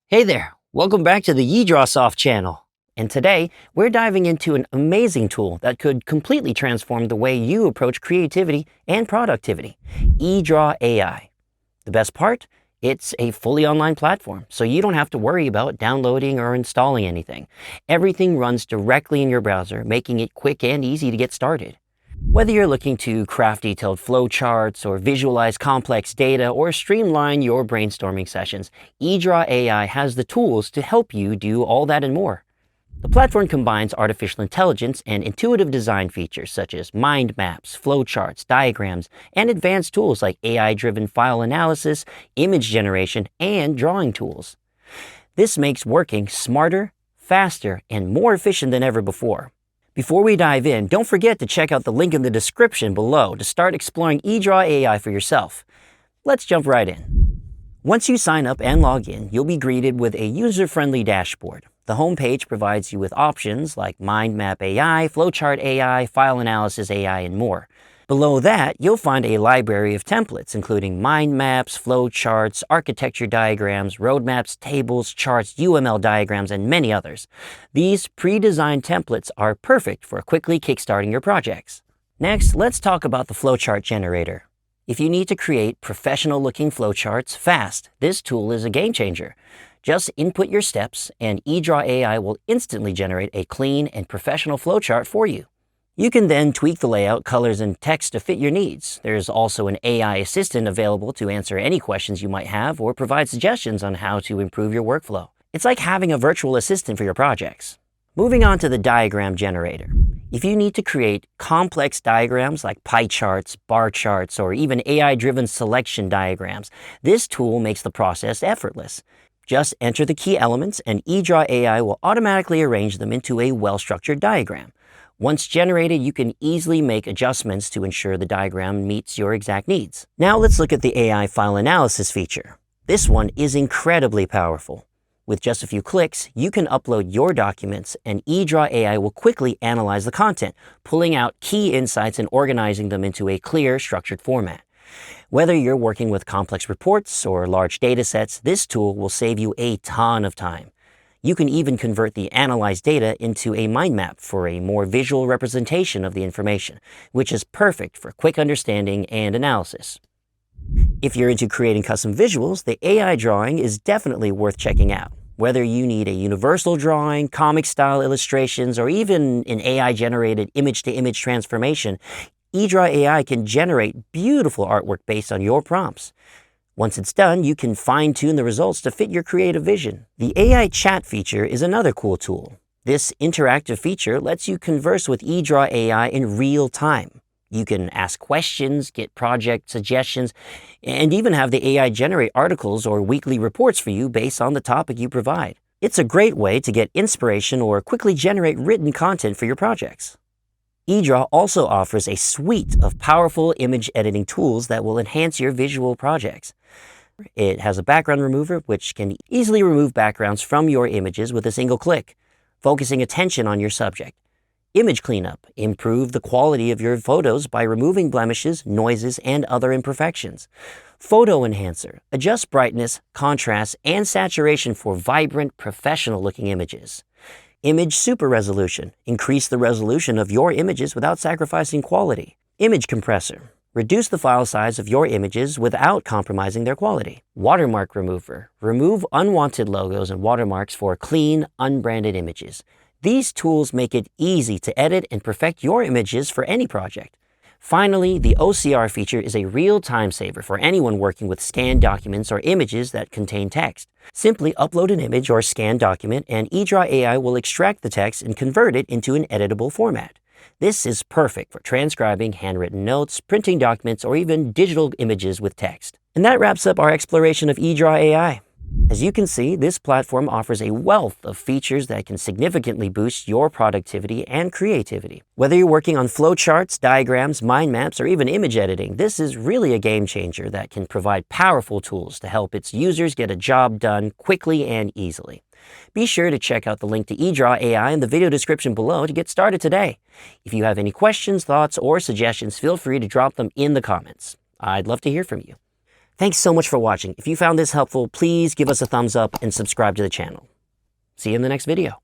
Hey there, welcome back to the Edraw.AI channel. And today, we're diving into an amazing tool that could completely transform the way you approach creativity and productivity, Edraw.AI. The best part? It's a fully online platform, so you don't have to worry about downloading or installing anything. Everything runs directly in your browser, making it quick and easy to get started. Whether you're looking to craft detailed flowcharts or visualize complex data or streamline your brainstorming sessions, Edraw.AI has the tools to help you do all that and more. The platform combines artificial intelligence and intuitive design features such as mind maps, flowcharts, diagrams, and advanced tools like AI-driven file analysis, image generation, and drawing tools. This makes working smarter, faster, and more efficient than ever before. Before we dive in, don't forget to check out the link in the description below to start exploring Edraw.AI for yourself. Let's jump right in. Once you sign up and log in, you'll be greeted with a user-friendly dashboard. The homepage provides you with options like Mind Map AI, Flowchart AI, File Analysis AI, and more. Below that, you'll find a library of templates, including mind maps, flowcharts, architecture diagrams, roadmaps, tables, charts, UML diagrams, and many others. These pre-designed templates are perfect for quickly kickstarting your projects. Next, let's talk about the flowchart generator. If you need to create professional-looking flowcharts fast, this tool is a game changer. Just input your steps, and Edraw.AI will instantly generate a clean and professional flowchart for you. You can then tweak the layout, colors, and text to fit your needs. There's also an AI assistant available to answer any questions you might have or provide suggestions on how to improve your workflow. It's like having a virtual assistant for your projects. Moving on to the diagram generator. If you need to create complex diagrams like pie charts, bar charts, or even AI-driven selection diagrams, this tool makes the process effortless. Just enter the key elements and Edraw.AI will automatically arrange them into a well-structured diagram. Once generated, you can easily make adjustments to ensure the diagram meets your exact needs. Now let's look at the AI file analysis feature. This one is incredibly powerful. With just a few clicks, you can upload your documents and Edraw.AI will quickly analyze the content, pulling out key insights and organizing them into a clear, structured format. Whether you're working with complex reports or large data sets, this tool will save you a ton of time. You can even convert the analyzed data into a mind map for a more visual representation of the information, which is perfect for quick understanding and analysis. If you're into creating custom visuals, the AI drawing is definitely worth checking out. Whether you need a universal drawing, comic-style illustrations, or even an AI-generated image-to-image transformation, Edraw.AI can generate beautiful artwork based on your prompts. Once it's done, you can fine-tune the results to fit your creative vision. The AI chat feature is another cool tool. This interactive feature lets you converse with Edraw.AI in real time. You can ask questions, get project suggestions, and even have the AI generate articles or weekly reports for you based on the topic you provide. It's a great way to get inspiration or quickly generate written content for your projects. Edraw also offers a suite of powerful image editing tools that will enhance your visual projects. It has a background remover, which can easily remove backgrounds from your images with a single click, focusing attention on your subject. Image cleanup. Improve the quality of your photos by removing blemishes, noises, and other imperfections. Photo enhancer. Adjust brightness, contrast, and saturation for vibrant, professional-looking images. Image super resolution. Increase the resolution of your images without sacrificing quality. Image compressor. Reduce the file size of your images without compromising their quality. Watermark remover. Remove unwanted logos and watermarks for clean, unbranded images. These tools make it easy to edit and perfect your images for any project. Finally, the OCR feature is a real time saver for anyone working with scanned documents or images that contain text. Simply upload an image or scanned document and Edraw.AI will extract the text and convert it into an editable format. This is perfect for transcribing handwritten notes, printing documents, or even digital images with text. And that wraps up our exploration of Edraw.AI. As you can see, this platform offers a wealth of features that can significantly boost your productivity and creativity. Whether you're working on flowcharts, diagrams, mind maps, or even image editing, this is really a game changer that can provide powerful tools to help its users get a job done quickly and easily. Be sure to check out the link to Edraw.AI in the video description below to get started today. If you have any questions, thoughts, or suggestions, feel free to drop them in the comments. I'd love to hear from you. Thanks so much for watching. If you found this helpful, please give us a thumbs up and subscribe to the channel. See you in the next video.